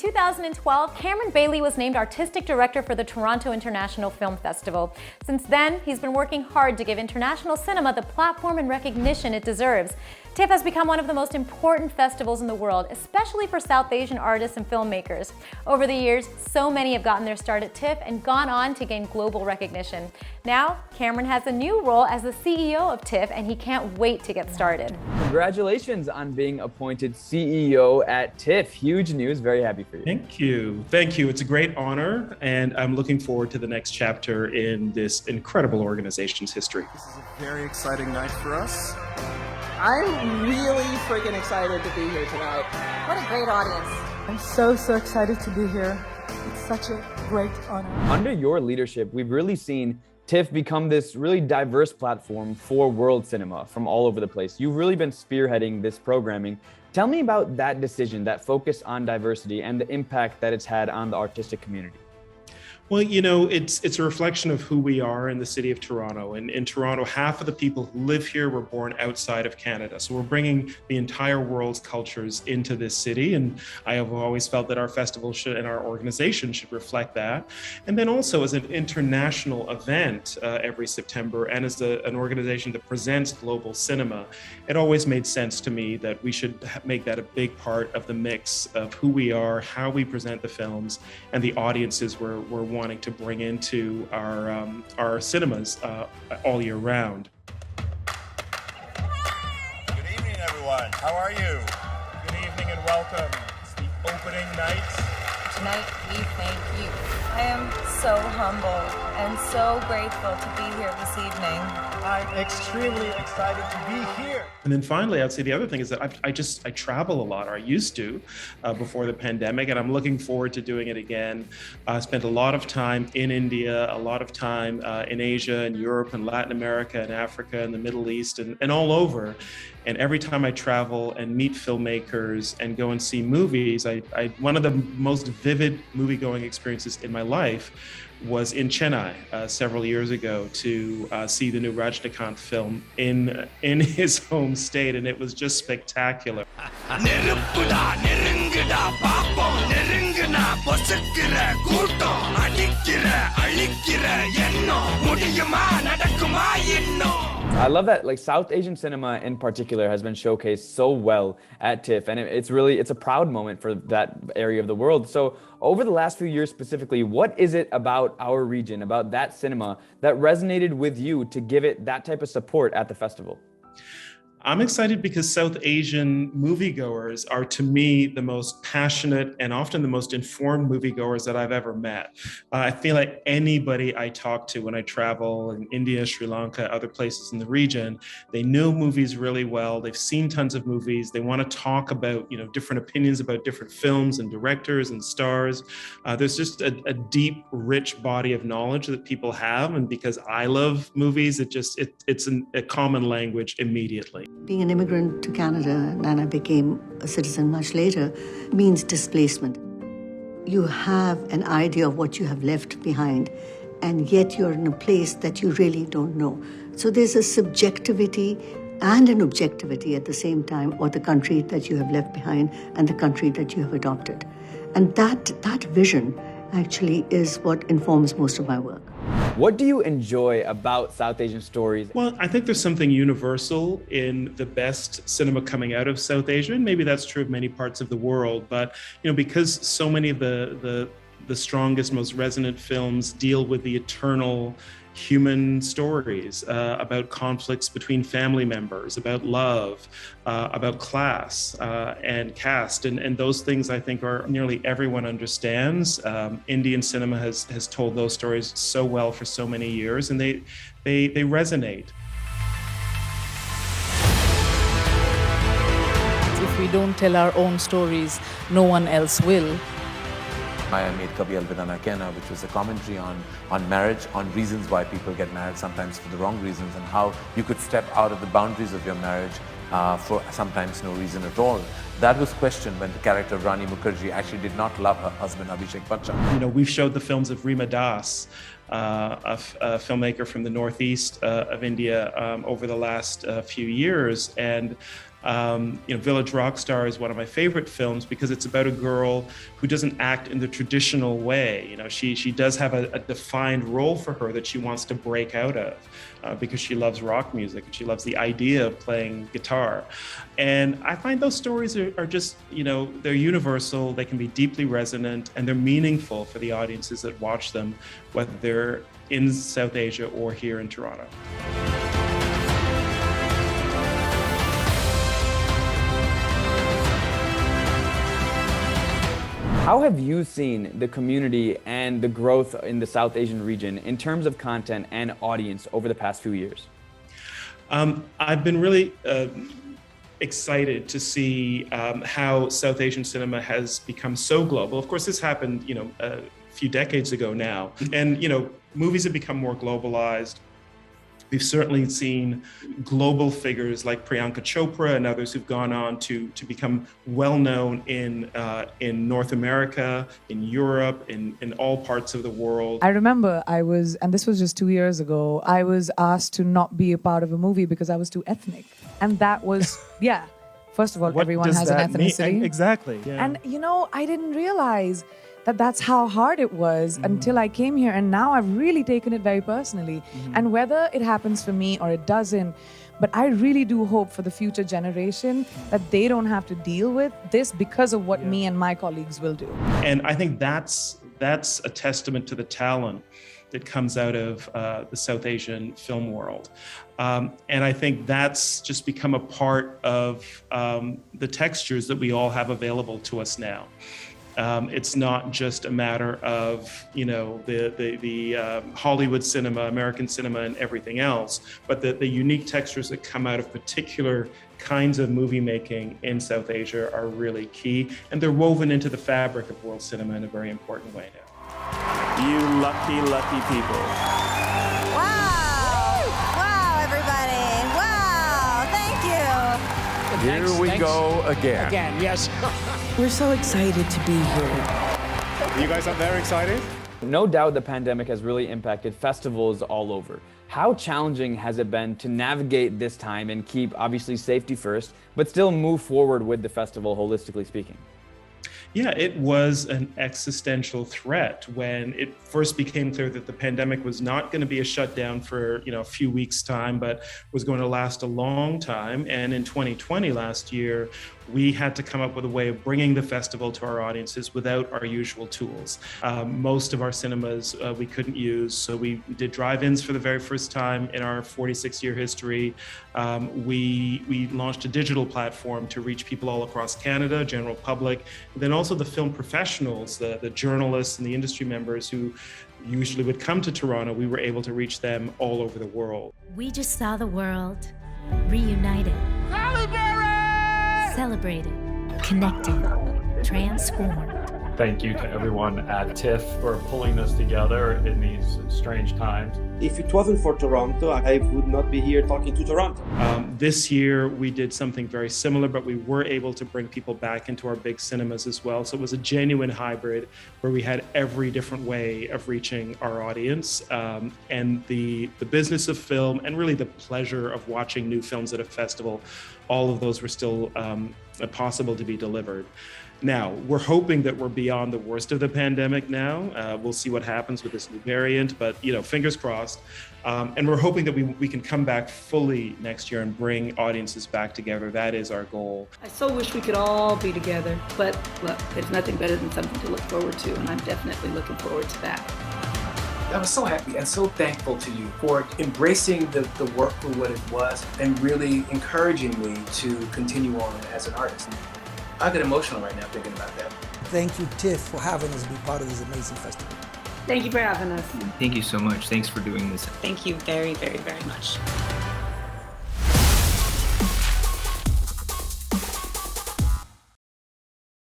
2012, Cameron Bailey was named Artistic Director for the Toronto International Film Festival. Since then, he's been working hard to give international cinema the platform and recognition it deserves. Tiff has become one of the most important festivals in the world, especially for South Asian artists and filmmakers. Over the years, so many have gotten their start at Tiff and gone on to gain global recognition. Now, Cameron has a new role as the CEO of Tiff, and he can't wait to get started. Congratulations on being appointed CEO at Tiff. Huge news, very happy for you. Thank you. Thank you. It's a great honor, and I'm looking forward to the next chapter in this incredible organization's history. This is a very exciting night for us. I'm really freaking excited to be here tonight. What a great audience. I'm so excited to be here. It's such a great honor. Under your leadership, we've really seen Tiff become this really diverse platform for world cinema from all over the place. You've really been spearheading this programming. Tell me about that decision, that focus on diversity and the impact that it's had on the artistic community. Well, you know, it's a reflection of who we are in the city of Toronto. And in Toronto, half of the people who live here were born outside of Canada. So we're bringing the entire world's cultures into this city. And I have always felt that our festival should and our organization should reflect that. And then also as an international event every September and as an organization that presents global cinema, it always made sense to me that we should make that a big part of the mix of who we are, how we present the films, and the audiences we're wanting to bring into our cinemas all year round. Good evening, everyone. How are you? Good evening and welcome. It's the opening night. Tonight, we thank you. I am so humbled and so grateful to be here this evening. I'm extremely excited to be here. And then finally, I'd say the other thing is that I travel a lot, or I used to before the pandemic, and I'm looking forward to doing it again. I spent a lot of time in India, a lot of time in Asia and Europe and Latin America and Africa and the Middle East and all over. And every time I travel and meet filmmakers and go and see movies, one of the most vivid movie-going experiences in my life was in Chennai several years ago to see the new Rajnikant film in his home state, and it was just spectacular. I love that, like, South Asian cinema in particular has been showcased so well at TIFF, and it's a proud moment for that area of the world. So over the last few years specifically, what is it about our region, about that cinema, that resonated with you to give it that type of support at the festival? I'm excited because South Asian moviegoers are, to me, the most passionate and often the most informed moviegoers that I've ever met. I feel like anybody I talk to when I travel in India, Sri Lanka, other places in the region, they know movies really well. They've seen tons of movies. They want to talk about, different opinions about different films and directors and stars. There's just a deep, rich body of knowledge that people have. And because I love movies, it's a common language immediately. Being an immigrant to Canada, and I became a citizen much later, means displacement. You have an idea of what you have left behind, and yet you're in a place that you really don't know. So there's a subjectivity and an objectivity at the same time, or the country that you have left behind and the country that you have adopted. And that vision actually is what informs most of my work. What do you enjoy about South Asian stories? Well, I think there's something universal in the best cinema coming out of South Asia, and maybe that's true of many parts of the world. But because so many of the strongest, most resonant films deal with the eternal human stories about conflicts between family members, about love, about class and caste. And those things I think are nearly everyone understands. Indian cinema has told those stories so well for so many years, and they resonate. If we don't tell our own stories, no one else will. I made Kabhi Alvida Na Kehna, which was a commentary on marriage, on reasons why people get married, sometimes for the wrong reasons, and how you could step out of the boundaries of your marriage for sometimes no reason at all. That was questioned when the character of Rani Mukherjee actually did not love her husband Abhishek Bachchan. We've showed the films of Reema Das, a filmmaker from the northeast of India, over the last few years, and Village Rockstar is one of my favorite films because it's about a girl who doesn't act in the traditional way. She does have a defined role for her that she wants to break out of because she loves rock music and she loves the idea of playing guitar. And I find those stories are just, they're universal, they can be deeply resonant, and they're meaningful for the audiences that watch them, whether they're in South Asia or here in Toronto. How have you seen the community and the growth in the South Asian region in terms of content and audience over the past few years? I've been really excited to see how South Asian cinema has become so global. Of course, this happened, a few decades ago now. And, movies have become more globalized. We've certainly seen global figures like Priyanka Chopra and others who've gone on to become well-known in North America, in Europe, in all parts of the world. I remember and this was just 2 years ago, I was asked to not be a part of a movie because I was too ethnic. And that was, first of all, everyone has an ethnicity. Exactly. Yeah. And, I didn't realize that that's how hard it was until I came here. And now I've really taken it very personally. And whether it happens for me or it doesn't, but I really do hope for the future generation that they don't have to deal with this because of what me and my colleagues will do. And I think that's a testament to the talent that comes out of the South Asian film world. And I think that's just become a part of the textures that we all have available to us now. It's not just a matter of, the Hollywood cinema, American cinema, and everything else, but the unique textures that come out of particular kinds of movie making in South Asia are really key, and they're woven into the fabric of world cinema in a very important way now. You lucky, lucky people. Wow! Wow, everybody! Wow! Thank you! Here we go again. Again, yes. We're so excited to be here. You guys are very excited? No doubt the pandemic has really impacted festivals all over. How challenging has it been to navigate this time and keep, obviously, safety first, but still move forward with the festival, holistically speaking? Yeah, it was an existential threat when it first became clear that the pandemic was not going to be a shutdown for a few weeks' time, but was going to last a long time. And in 2020, last year, we had to come up with a way of bringing the festival to our audiences without our usual tools. Most of our cinemas we couldn't use, so we did drive-ins for the very first time in our 46-year history. We launched a digital platform to reach people all across Canada, general public, and then also the film professionals, the journalists and the industry members who usually would come to Toronto. We were able to reach them all over the world. We just saw the world reunited. Celebrated, connected, transformed. Thank you to everyone at Tiff for pulling this together in these strange times. If it wasn't for Toronto, I would not be here talking to Toronto. This year, we did something very similar, but we were able to bring people back into our big cinemas as well. So it was a genuine hybrid where we had every different way of reaching our audience. And the business of film and really the pleasure of watching new films at a festival, all of those were still possible to be delivered. Now, we're hoping that we're beyond the worst of the pandemic now. We'll see what happens with this new variant, but fingers crossed. And we're hoping that we can come back fully next year and bring audiences back together. That is our goal. I so wish we could all be together, but look, there's nothing better than something to look forward to, and I'm definitely looking forward to that. I was so happy and so thankful to you for embracing the work for what it was and really encouraging me to continue on as an artist. I get emotional right now thinking about that. Thank you, Tiff, for having us be part of this amazing festival. Thank you for having us. Thank you so much. Thanks for doing this. Thank you very, very, very much.